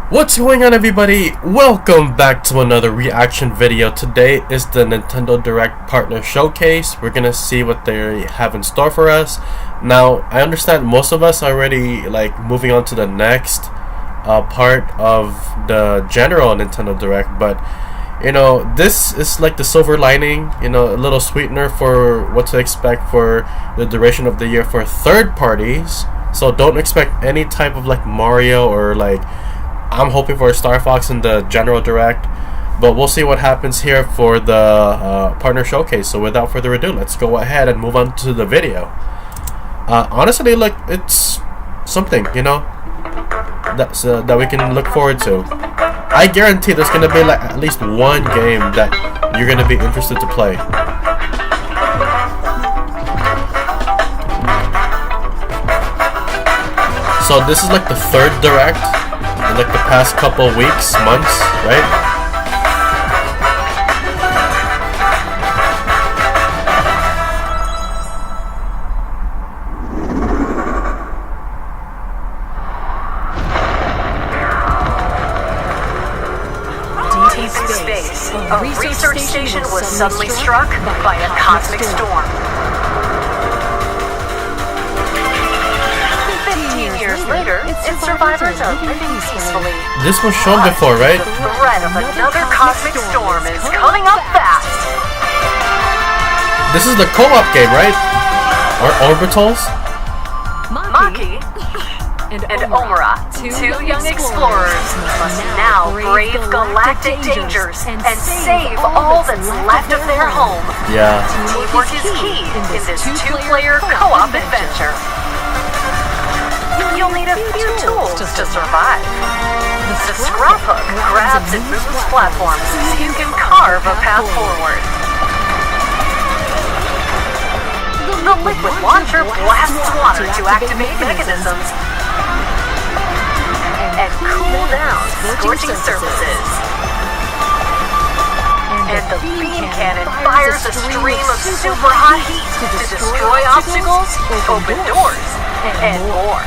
What's going on, everybody? Welcome back to another reaction video. Today is the Nintendo Direct Partner Showcase. We're gonna see what they have in store for us. Now, I understand most of us are already moving on to the next part of the general Nintendo Direct, but this is like the silver lining, a little sweetener for what to expect for the duration of the year for third parties. So don't expect any type of Mario or I'm hoping for a Star Fox in the general direct, but we'll see what happens here for the partner showcase. So without further ado, let's go ahead and move on to the video. Honestly, it's something that we can look forward to. I guarantee there's gonna be at least one game that you're gonna be interested to play. So this is the third direct in the past couple weeks, months, right? Deep space, a research station was suddenly struck by a cosmic storm. 15 years later, its survivors are living peacefully. This was shown before, right? The threat of another cosmic storm is coming up fast. This is the co-op game, right? Or Orbitals? Maki and Omura, two young explorers, must now brave galactic dangers and save all that's left of their home. Yeah. Teamwork is key in this two-player co-op adventure. You'll need a few tools to survive. The scraphook grabs and moves platforms so you can carve a path forward. The liquid launcher blasts water to activate mechanisms and cool down scorching surfaces. And the beam cannon fires a stream of super hot heat to destroy obstacles, open doors, and more.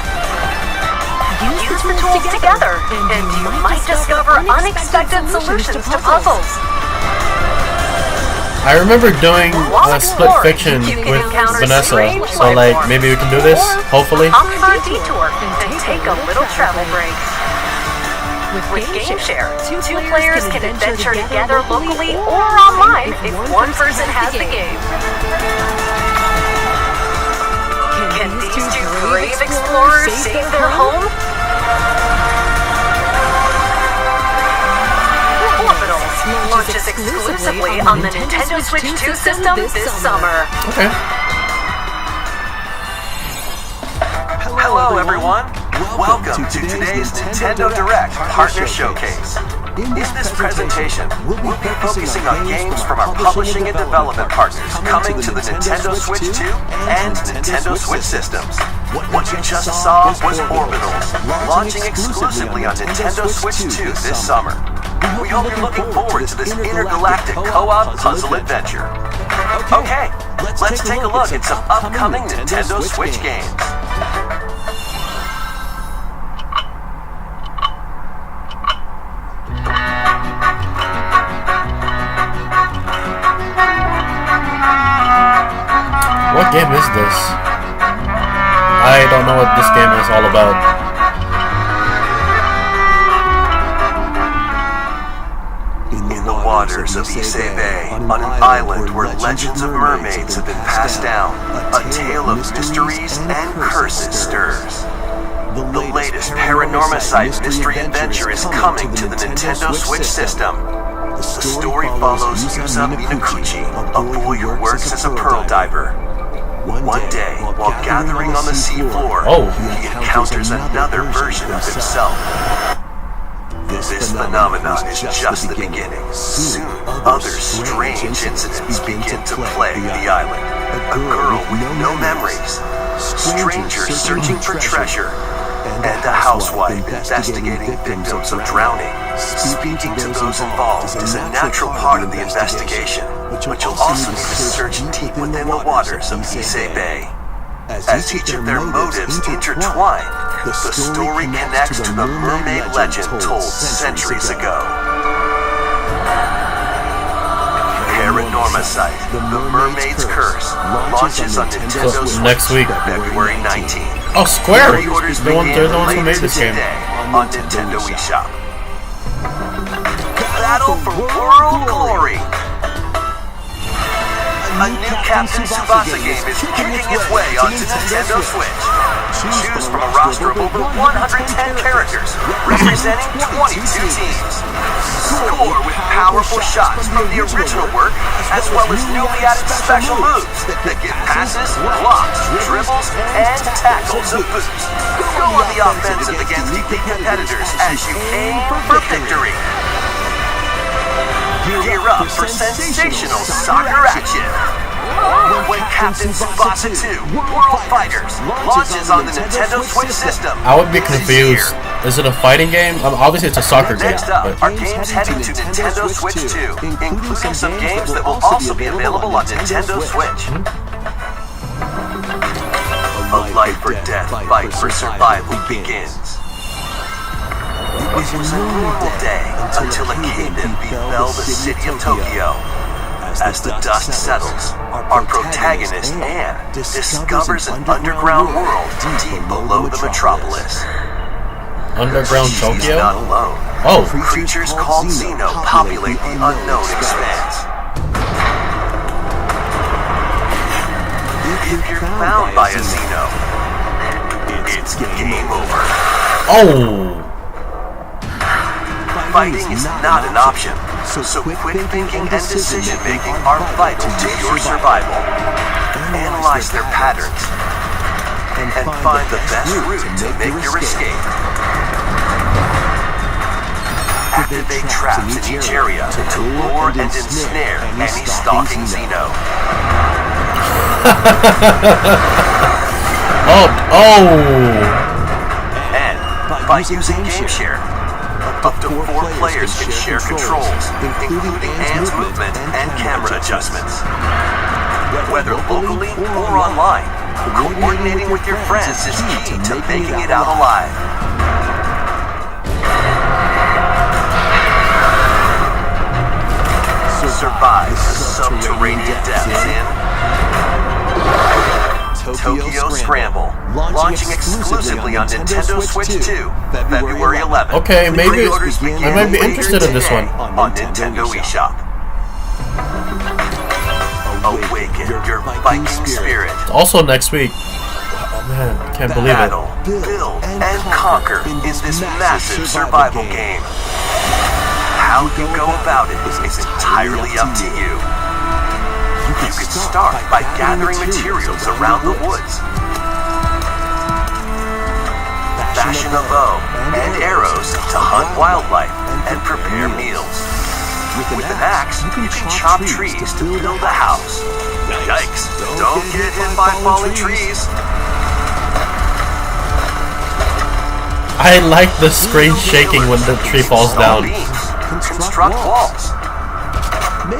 Use the tools together, and you might discover unexpected solutions to puzzles. I remember doing a split fiction with Vanessa, so maybe we can do this, hopefully. Opt for a detour and take a little travel break. With GameShare, two players can adventure together locally or online if one person has the game. Can these two brave explorers save their home? Orbitals launches exclusively on the Nintendo Switch 2 system this summer. Okay. Hello everyone! Welcome to today's Nintendo Direct Partner Showcase. In this presentation, we'll be focusing on games from our publishing and development partners coming to the Nintendo Switch 2 and Nintendo Switch systems. What you just saw was Orbitals, launching exclusively on Nintendo Switch 2 this summer. We hope you're looking forward to this intergalactic co-op puzzle adventure. Okay, let's take a look at some upcoming Nintendo Switch games. What game is this? I don't know what this game is all about. In the waters of Issei Bay, on an island where legends of mermaids have been passed down, a tale of mysteries and curses stirs. The latest Paranormasight mystery adventure is coming to the Nintendo Switch system. The story follows Yusa Minakuchi, a boy who works as a pearl diver. One day, while gathering on the seafloor, he encounters another version of himself. This phenomenon is just the beginning. Soon, other strange incidents begin to plague the island. A girl with no memories, strangers searching for treasure, and a housewife investigating victims of drowning. Speaking to those involved is a natural part of the investigation, but you'll also need to search deep within the waters of Issei Bay. As each of their motives intertwine, The story connects to the mermaid legend told centuries ago. Paranormacite, The Mermaid's Curse, launches on Nintendo Switch next week. February 19th. Oh, Square! Pre-orders They're the begin ones who late made this game. today on Nintendo eShop. Battle for World Glory! A new Captain Tsubasa game is making its way onto Nintendo Switch. Choose from a roster of over 110 characters, representing 22 teams. Score with powerful shots from the original work, as well as newly added special moves that give passes, blocks, dribbles, and tackles a boost. Go on the offensive against elite competitors as you aim for victory. Gear up for sensational soccer action when Captain Tsubasa 2 World Fighters launches on the Nintendo Switch system. I would be confused. Is it a fighting game? Obviously, it's a soccer game. Next up But are games heading to Nintendo Switch 2, including some games that will also be available on Nintendo Switch. A life or death fight for survival begins. It was a normal day until a kingdom befell the city of Tokyo. As the dust settles, our protagonist, Anne, discovers an underground world deep below the metropolis. Underground She's Tokyo? not alone. Oh, Creatures called Xeno populate the unknown expanse. If you're found by a Xeno, it's game over. oh! Fighting is not an option, so quick thinking and decision making are vital to your survival. Analyze their patterns and find the best route to make your escape. Activate traps in each area to lure and ensnare any stalking Xeno. Oh! And by using GameShare, up to 4 players can share controls, including Anne's movement and camera adjustments. Whether locally or online, coordinating with your friends is key to making it out alive. Survive the subterranean depths in Tokyo Scramble, launching exclusively on Nintendo Switch 2, February 11th. Okay, maybe Pre-orders begin I might be later interested in this today one. on Nintendo eShop. Awaken your Viking spirit. Also next week. Oh man, I can't believe it. Battle, build, and conquer in this massive survival game. How you go about it is entirely up to you. You can start by gathering materials around the woods. Fashion a bow and arrows to hunt wildlife and prepare meals. With an axe, you can chop trees to build a house. Yikes, don't get hit by falling trees. I like the screen shaking when the tree falls down. Construct walls.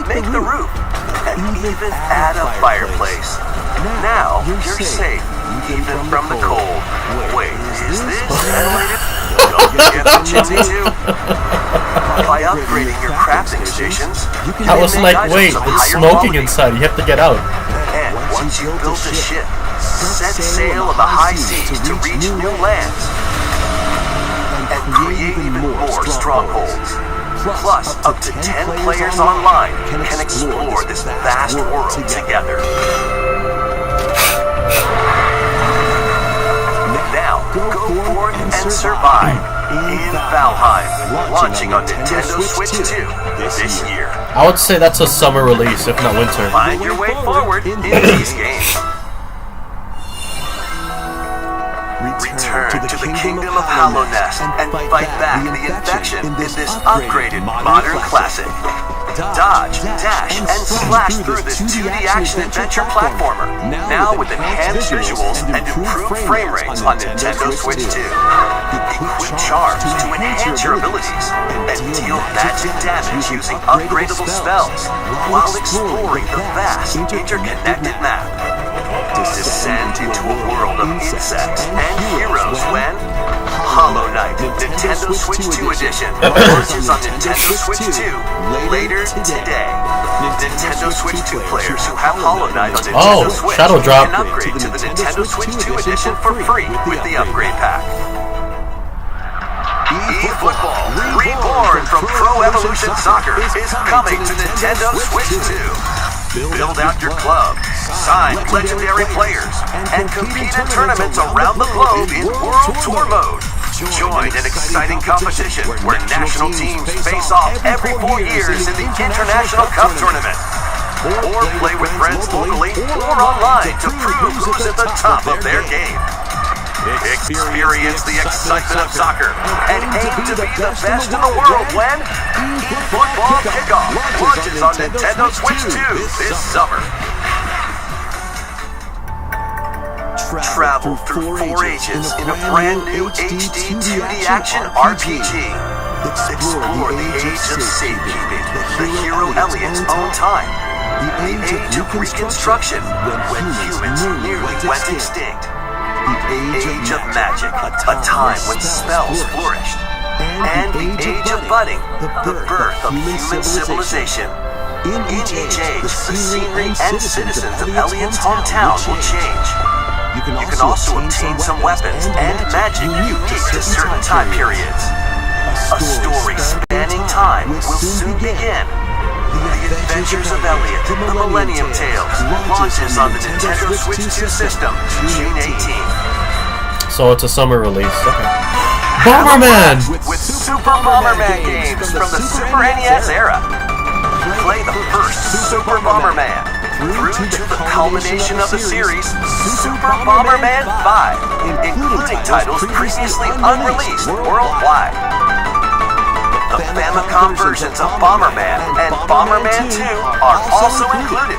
Make the roof. And even add a fireplace. Now you're safe, even from the cold. Wait, is this ventilated? Don't get the chimney too. By upgrading your crafting stations, you can I was make like, items wait, of it's higher smoking quality. inside. You have to get out. And once you've built a ship, set sail on the high seas to reach new lands and create even more strongholds. Plus, up to 10 players online can explore this vast world together. Now, go forth and survive in Valheim, launching on Nintendo Switch 2 this year. I would say that's a summer release, if not winter. Find your way forward in these games. Return to the kingdom of Hallownest and fight back the infection in this upgraded modern classic. Dodge, dash, and slash through this 2D action-adventure platformer. Now with enhanced visuals and improved frame rates on Nintendo Switch 2. Equip charms to enhance your abilities and deal magic damage using upgradable spells while exploring the vast interconnected map. descend into a world of insects and heroes when Hollow Knight Nintendo Switch 2 Edition launches on Nintendo Switch 2 later today. Nintendo Switch 2 players who have Hollow Knight on Nintendo Switch Shadow Drop. can upgrade to the Nintendo Switch 2 Edition for free with the upgrade pack. eFootball Reborn from Pro Evolution Soccer is coming to Nintendo Switch 2. Build out your club, sign legendary players, and compete in tournaments around the globe in World Tour mode. Join an exciting competition where national teams face off every 4 years in the International Cup Tournament. Or play with friends locally or online to prove who's at the top of their game. Experience the excitement of soccer and aim to be the best in the world when eFootball Kickoff launches on Nintendo Switch 2 this summer. Travel through 4 ages in a brand new HD 2D action RPG. Explore the age of safekeeping, the hero Elliot's own time, the age of reconstruction when humans nearly went extinct, the age of magic, a time when spells flourished, and the age of budding, the birth of human civilization. In each age, the scenery and citizens of Elliot's hometown will change. You can also obtain some weapons and magic unique to certain time periods. A story spanning time will soon begin. The Adventures of Elliot, The Millennium Tales, launches on the Nintendo Switch 2 system, June 18th. So it's a summer release. Okay. Bomberman! With Super Bomberman games from the Super NES era. Play the first Super Bomberman through to the culmination of the series, Super Bomberman 5, including titles previously unreleased worldwide. The Famicom versions of Bomberman and Bomberman 2 are also included.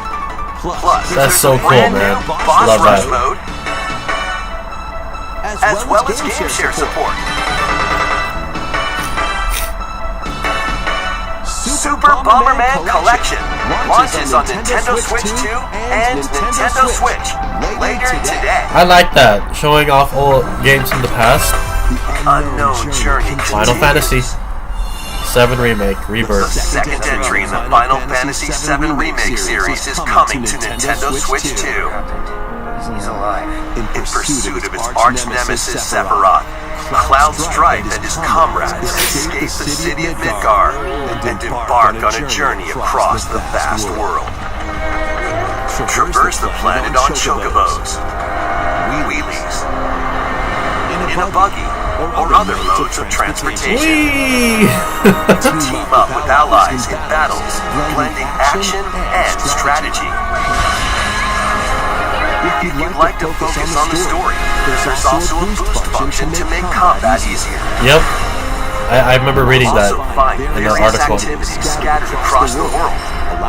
Plus, That's so cool, brand man. new Boss Love Rush that. mode, as well as game share support. Super Bomberman Collection launches on Nintendo Switch 2 and Nintendo Switch later today. I like that, showing off old games from the past. Unknown Journey Final Fantasy 7 Remake, The Rebirth. second entry in the Final Fantasy VII Remake series is coming to Nintendo Switch 2. He's alive. In pursuit of its arch-nemesis Sephiroth, Cloud Strife and his comrades escape the city of Midgar and embark on a journey across the vast world. Traverse the planet on chocobos, wheelies, in a buggy, or other modes of transportation. Whee! Team up with allies in battles, blending action and strategy. If you'd like to focus on the story, there's also a boost function to make combat easier. Yep. I remember reading that Also find in the various article. activities scattered across the world,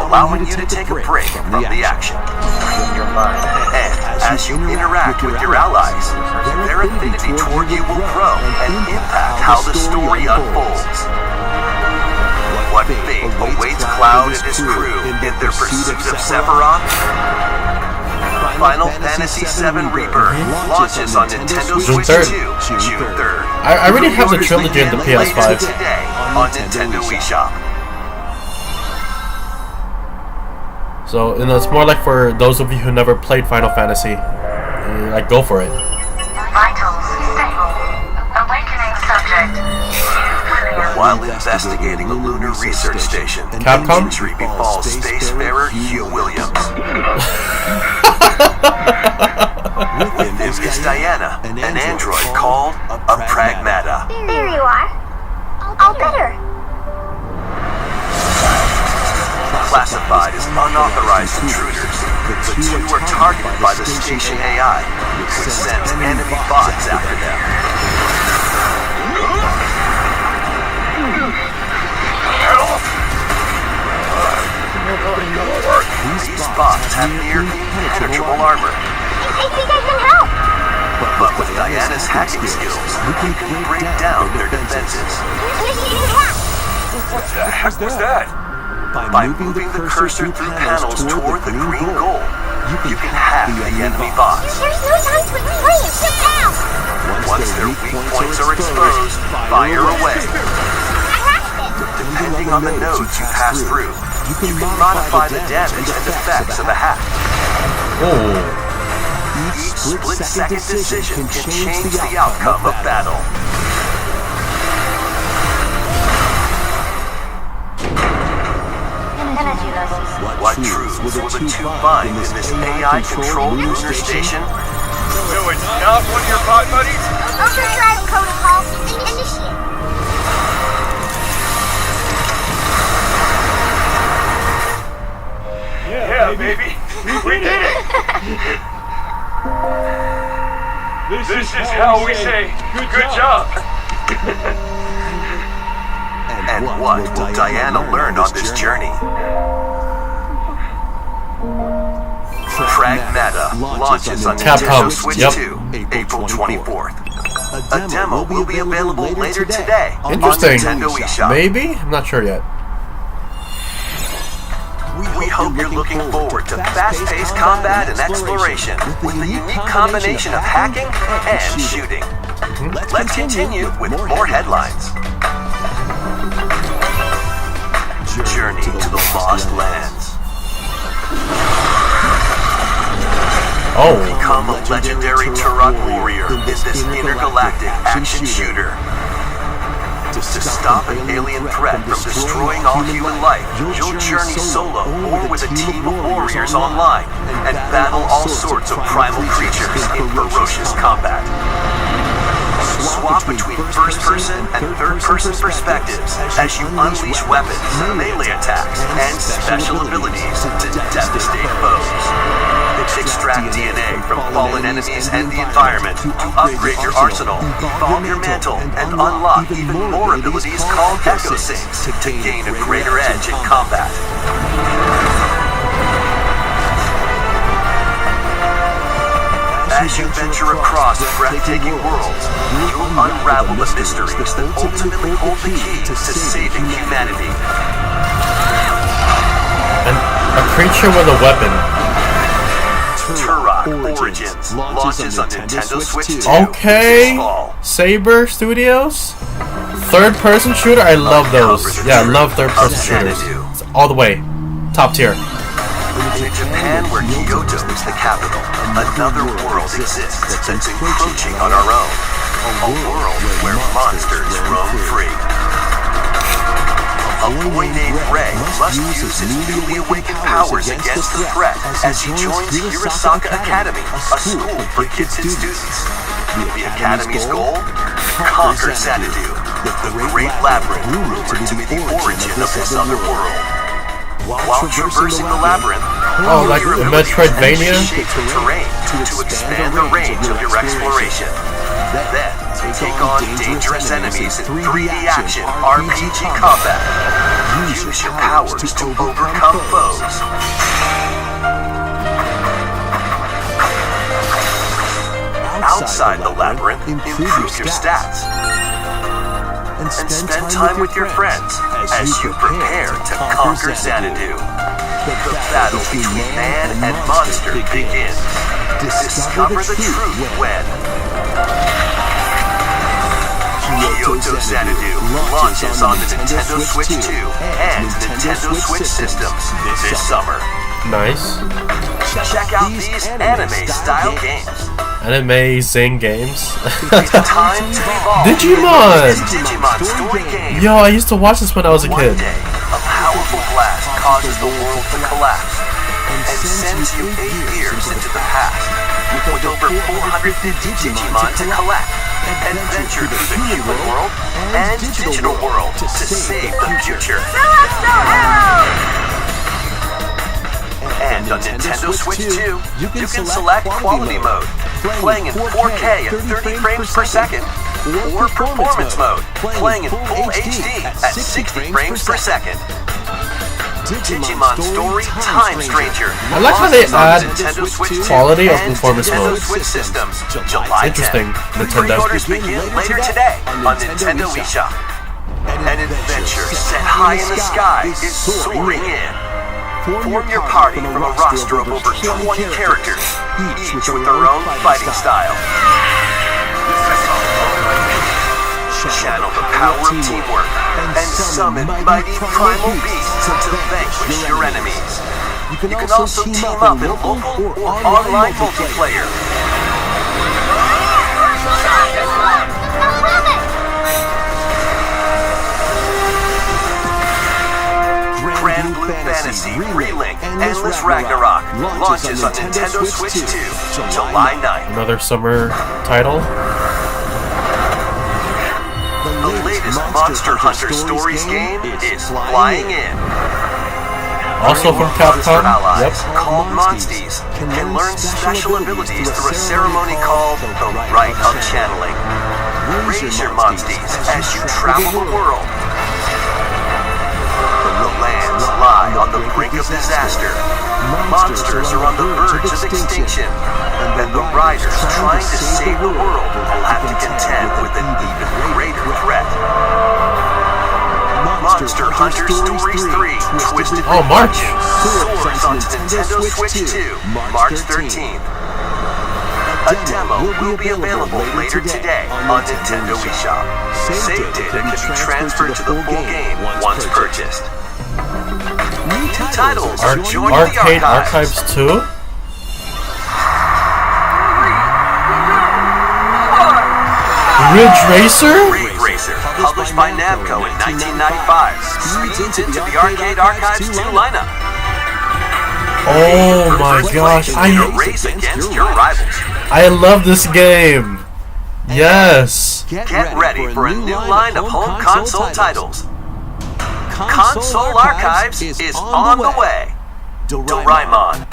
allowing you to take a break from the action. And as you interact with your allies, their affinity toward you will grow and impact how the story unfolds. What fate awaits Cloud and his crew in their pursuit of Sephiroth? Final Fantasy VII Rebirth launches on Nintendo June Switch 3rd. 2, June 3rd. I already have the trilogy in the Later PS5. today on Nintendo eShop. So, it's more like for those of you who never played Final Fantasy, like, go for it. Vitals stable. Awakening subject. While investigating a lunar research station, Capcom? injury befalls spacefarer Hugh Williams. With him is Diana, an android called a Pragmata. There you are. All better. Classified as unauthorized intruders, the two are targeted by the station AI, which sends enemy bots after them. These bots have near impenetrable armor, I think I can help. but with Diana's hacking skills, we can break down their defenses. Initiating hack. What the heck was that? By moving the cursor through panels toward the green goal, You can hack the enemy bots. There's no time to explain. Sit down. Once their weak points are exposed, fire away. I hacked it. Depending on the nodes you pass through, you can modify the damage and effects of a hack. Oh. Each split-second decision can change the outcome of battle. Energy levels. What truths will the two find in this AI-controlled lunar station? So it's not one of your pod buddies? Overdrive protocol. Initiate. Yeah, baby. We did it! This is how we say, good job. And what will Diana learn on this journey? Pragmata launches on Capcom. Nintendo Switch Yep. 2, April 24th. A demo will be available later today on Interesting. Nintendo eShop. Maybe? I'm not sure yet. We hope you're looking forward to fast-paced combat and exploration with a unique combination of hacking and shooting. Let's continue with more headlines. Journey to the Lost Lands. Oh. Become a legendary Turok warrior in this intergalactic action shooter. To stop an alien threat from destroying all human life, you'll journey solo or with a team of warriors online and battle all sorts of primal creatures in ferocious combat. Swap between first-person and third-person perspectives as you unleash weapons, melee attacks, and special abilities to devastate foes. Extract DNA from fallen enemies and the environment to upgrade your arsenal, evolve your mantle, and unlock even more abilities called Echo Sinks to gain a greater edge in combat. As you venture across breathtaking worlds, you'll unravel the mysteries that ultimately hold the key to saving humanity. And a creature with a weapon. Turok Origins launches on Nintendo Switch 2 Okay. this fall. Saber Studios? Third person shooter? I love those. Yeah, I love third person shooters. It's all the way. Top tier. In Japan, where Kyoto is the capital, another world exists that's encroaching on our own. A world where monsters roam free. A boy named Rei must use his newly awakened powers against the threat as he joins Hirosaka Academy, a school for kids and students. The Academy's goal? Conquer Xanadu, the great labyrinth rumored to be the origin of this other world. While traversing the labyrinth, Oh, like your the ability Metroidvania? to shape the terrain to expand the range of your exploration. Then, take on dangerous enemies in 3D action RPG combat. Use your powers to overcome foes. Outside the labyrinth, improve your stats. And spend time with your friends as you prepare to conquer Xanadu. The battle between man and monster begins. Discover the truth when Kyoto Xanadu launches on the Nintendo Switch 2 and Nintendo Switch systems this summer. Nice. Check out these anime-style games. Amazing games. It's time to evolve. Digimon! This Digimon story game. Yo, I used to watch this when I was a One kid. day, a powerful blast causes the world to collapse and sends you 8 years into the past with over 450 Digimon to collect and venture through the human world and digital world to save the future. And on Nintendo Switch 2, you can select Quality Mode, playing in 4K at 30 frames per second, or Performance Mode, playing in Full HD at 60 frames per second. Digimon Story Time Stranger. I like how they launches on add Nintendo Switch 2 quality of and performance Nintendo mode. Switch systems, July 10th. Interesting, Nintendo. Pre-orders begin later today on Nintendo eShop. An adventure set high in the sky is soaring in. Form your party from a roster of over 20 characters, each with their own fighting style. Channel the power of teamwork and summon mighty primal beasts to vanquish your enemies. You can also team up in local or online multiplayer. Grand Blue Fantasy Relink Endless Ragnarok launches on Nintendo Switch 2, July 9th. Another summer title. The latest Monster Hunter Stories game is flying in. Also from Capcom. Yep. Called Monsties can learn special abilities through a ceremony called the Rite of Channeling. Raise your Monsties as you travel the world. The lands lie on the brink of disaster. Monsters are on the verge of extinction. And the riders trying to save the world will have to contend with an even greater threat. Monster Hunter Stories 3 Twisted March. soars onto Nintendo Switch 2, March 13th. A demo will be available later today on Nintendo eShop. Save data can be transferred to the full game once purchased. New titles are joining the Arcade archives. Archives 2? Ridge Racer? Ridge Racer, published by Namco in 1995, speeds into the Arcade Archives 2 lineup. Oh my gosh, Race against your rivals. I love this game. Yes. Get ready for a new line of home console titles. Console Archives is on the way. Doraemon.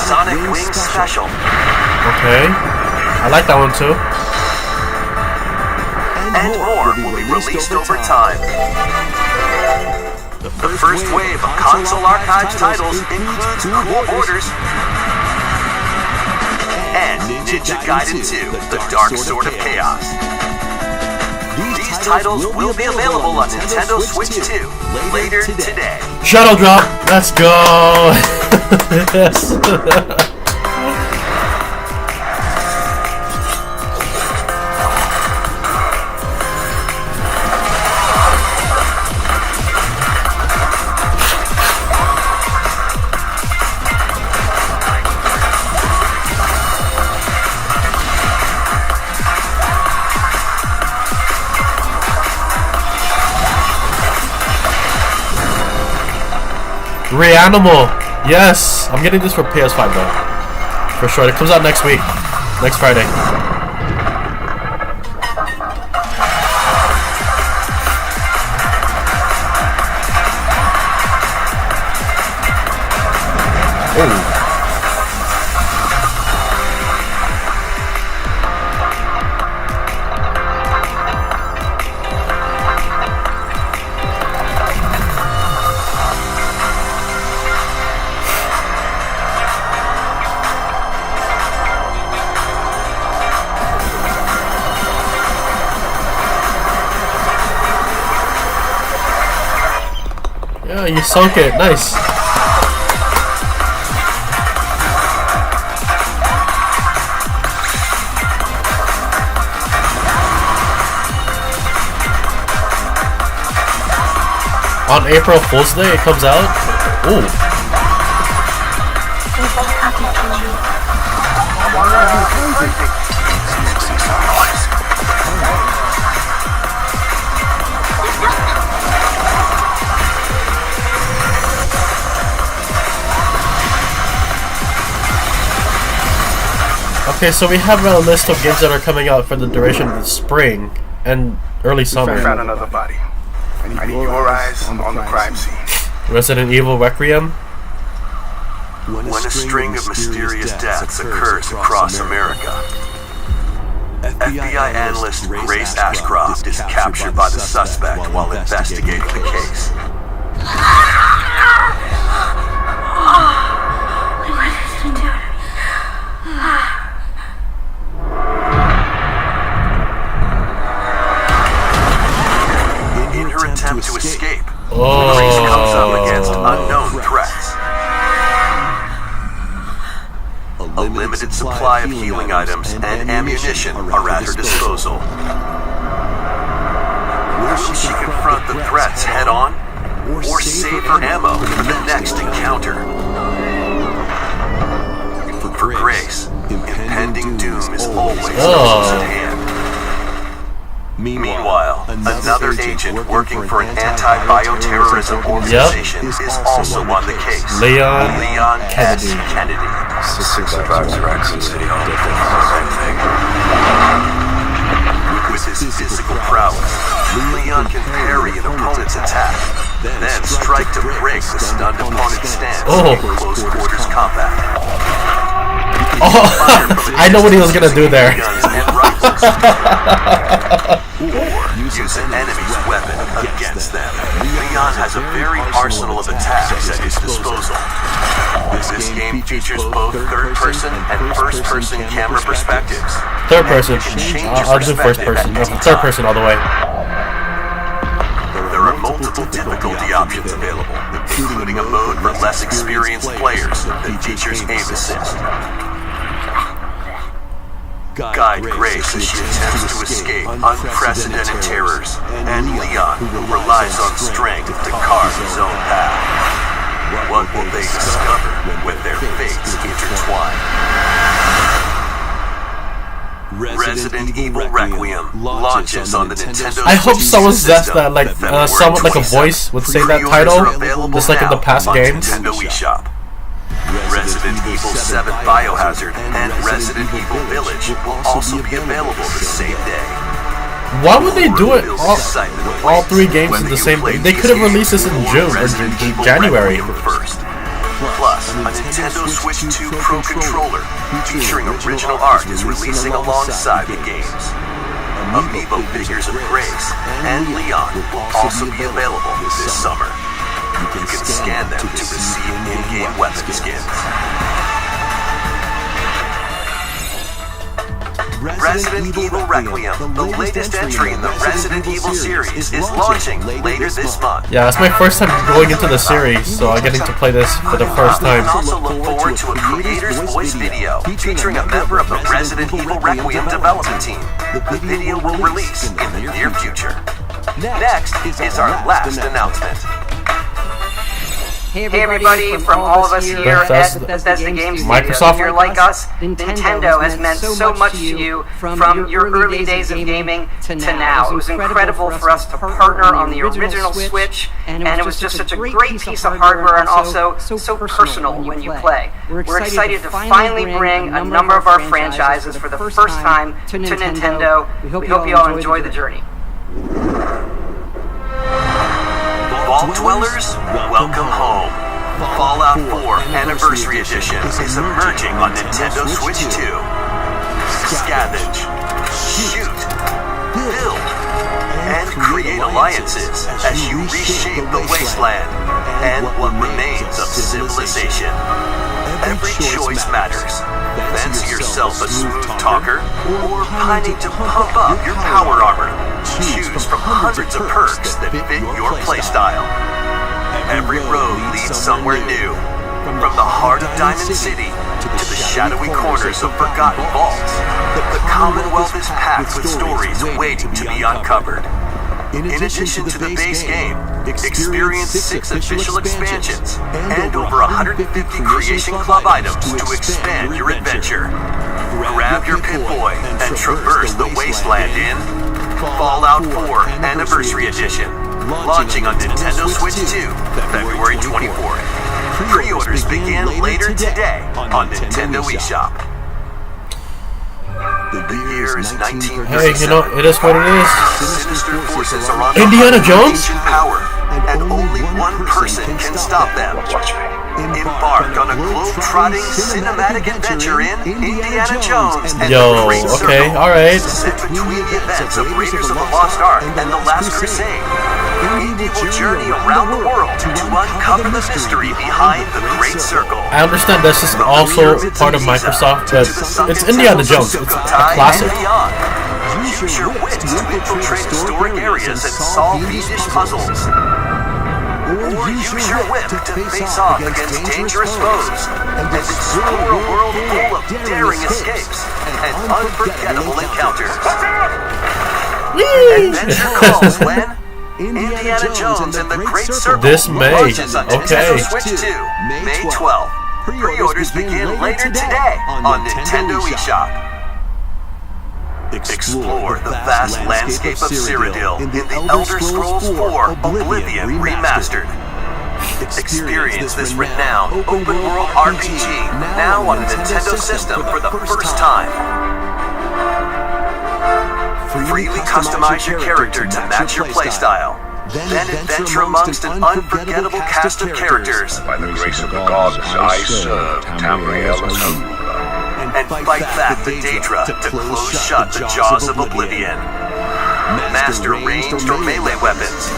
Sonic Wings Special. Okay. I like that one too. And more will be released over time. The first wave of Console Archives titles includes Cool Borders and Ninja Gaiden 2, The Dark Sword of Chaos. These titles will be available on Nintendo Switch 2 later today. Shadow Drop. Let's go. Yes. Reanimal. Yes, I'm getting this for PS5 though. For sure. It comes out next week. Next Friday. Oh. Yeah, you sunk it. Nice. On April Fool's Day, it comes out. Ooh. Okay, so we have a list of games that are coming out for the duration of the spring and early summer. We found another body. I need your eyes on the crime scene. Resident Evil Requiem. When a string of mysterious deaths occurs across America, FBI analyst Grace Ashcroft is captured by the suspect while investigating the case. supply of healing items and ammunition are at her disposal. Will she confront the threats head-on, or save her ammo for the next encounter? For Grace, impending doom is always close at hand. Meanwhile, another agent working for an anti-bioterrorism organization is also on the case. Leon S. Kennedy. 665 Jackson City Hall. Same thing. With his physical prowess, Leon can parry an opponent's attack, then strike to break the stunned opponent's stance in close quarters combat. Oh, I know what he was gonna do there. Or use an enemy's weapon against them. Leon has a varied arsenal of attacks at his disposal. This game features both third-person and first-person camera perspectives. Third person. I'll do first person. No, third person all the way. There are multiple difficulty options available, including a mode for less experienced players that features aim assist. Guide Grace as she attempts to escape unprecedented terrors, and Leon, who relies on strength to carve his own path. What will they discover when their fates intertwine? Resident Evil Requiem launches on the Nintendo I hope Switch someone says system that, like, February someone like a 27th. voice would say that Pre-orders are title, available just like in the now past on games. Nintendo eShop. Resident Evil 7 Biohazard and Resident Evil Village will also be available the same day. Why would they do it all three games in the same day? They could have released this in June or January. First. Plus, a Nintendo Switch 2 Pro controller featuring original art is releasing alongside the games. Amiibo figures of Grace and Leon will also be available this summer. You can scan them to receive in-game weapon skins. Resident Evil Requiem, the latest entry in the Resident Evil series, is launching later this month. Yeah, it's my first time going into the series, so I'm getting to play this for the first You time. can also look forward to a creator's voice video featuring a member of the Resident Evil Requiem development team. The video will release in the near future. Next is our last announcement. Hey everybody, from all of us here at Bethesda Games Studio. Microsoft. If you're like us, Nintendo has meant so much to you from your early days of gaming to now. It was incredible for us to partner on the original Switch, and it was just such a great piece of hardware and also so personal when you play. We're excited to finally bring a number of our franchises for the first time to Nintendo. We hope you all enjoy the journey. Vault Dwellers, welcome home. Fallout 4 Anniversary Edition is emerging on Nintendo Switch 2. Scavenge, shoot, build, and create alliances as you reshape the wasteland and what remains of civilization. Every choice matters. Fancy yourself a smooth talker or pining to pump up your power armor. Choose from hundreds of perks that fit your playstyle. Every road leads somewhere new. From the heart of Diamond City to the shadowy corners of forgotten vaults, the Commonwealth is packed with stories waiting to be uncovered. In addition to the base game, experience 6 official expansions and over 150 Creation Club items to expand your adventure. Grab your Pip-Boy and traverse the wasteland in Fallout 4 Anniversary Edition, launching on Nintendo Switch 2, February 24th. Pre-orders begin later today on Nintendo eShop. The year is 1937. Hey, you know, it is what it is. Sinister forces are on Indiana the hunt for Jones? ancient power, and only one person can stop them. Embark on a globe-trotting cinematic adventure in Indiana Jones and the Great Circle. Okay, alright. Set between the events of Raiders of the Lost Ark and the Last Crusade, we will journey around the world to uncover the mystery behind the Great Circle. I understand this is also part of Microsoft, but it's Indiana Jones. It's a classic. Use your wits to infiltrate historic areas and solve fiendish puzzles. or use your whip to face off against dangerous foes and explore a world full of daring escapes and unforgettable encounters. Adventure calls when Indiana Jones and the Great Circle This May. launches on Nintendo Okay. Switch 2, May 12th. Pre-orders begin later today on Nintendo eShop. Explore the vast landscape of Cyrodiil in the Elder Scrolls 4 Oblivion Remastered. Experience this renowned open-world RPG now on a Nintendo system for the first time. Freely customize your character to match your playstyle. Then adventure amongst an unforgettable cast of characters By the grace of the gods, I serve Tamriel as her ruler. and fight back the Daedra to close shut the jaws of Oblivion. Master ranged or melee weapons.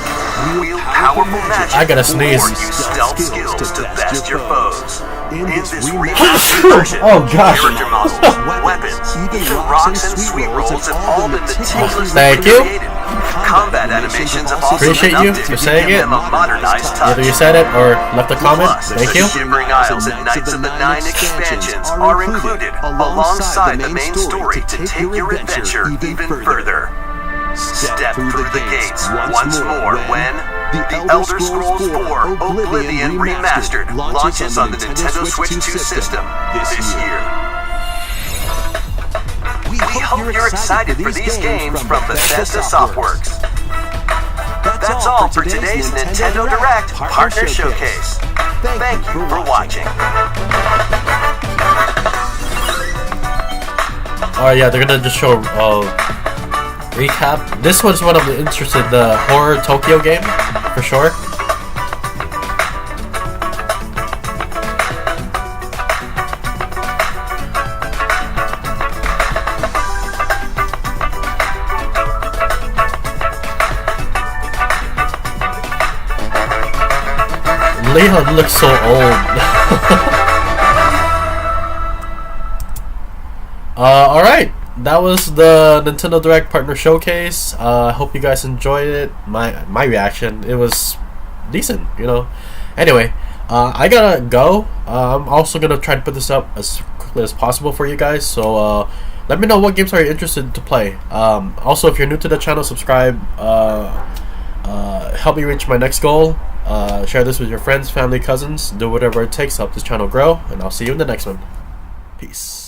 Wield powerful magic. I gotta sneeze. Or use stealth skills to best your foes. In this remastered version, Oh, gosh. character models, weapons, even rocks and sweet rolls have all been meticulously Thank you. created. Combat animations have also Appreciate been you updated for to saying give it. them a modernized touch. Either you said it or left a comment. Plus, Thank the you. Shimmering Isles and Knights of the Nine expansions are included alongside the main story to take your adventure even further. Step through the gates once more when The Elder Scrolls 4 Oblivion Remastered launches on the Nintendo Switch 2 system this year. We hope you're excited for these games from Bethesda Softworks. That's all for today's Nintendo Direct Partner Showcase. Thank you for watching. Oh yeah, they're gonna just show recap. This one's one I'm interested in, the Horror Tokyo game, for sure. Leon looks so old. Alright, that was the Nintendo Direct Partner Showcase. I hope you guys enjoyed it. My reaction, it was decent, you know. Anyway, I gotta go. I'm also gonna try to put this up as quickly as possible for you guys. So let me know what games are you interested to play. Also, if you're new to the channel, subscribe. Help me reach my next goal. Share this with your friends, family, cousins. Do whatever it takes to help this channel grow. And I'll see you in the next one. Peace.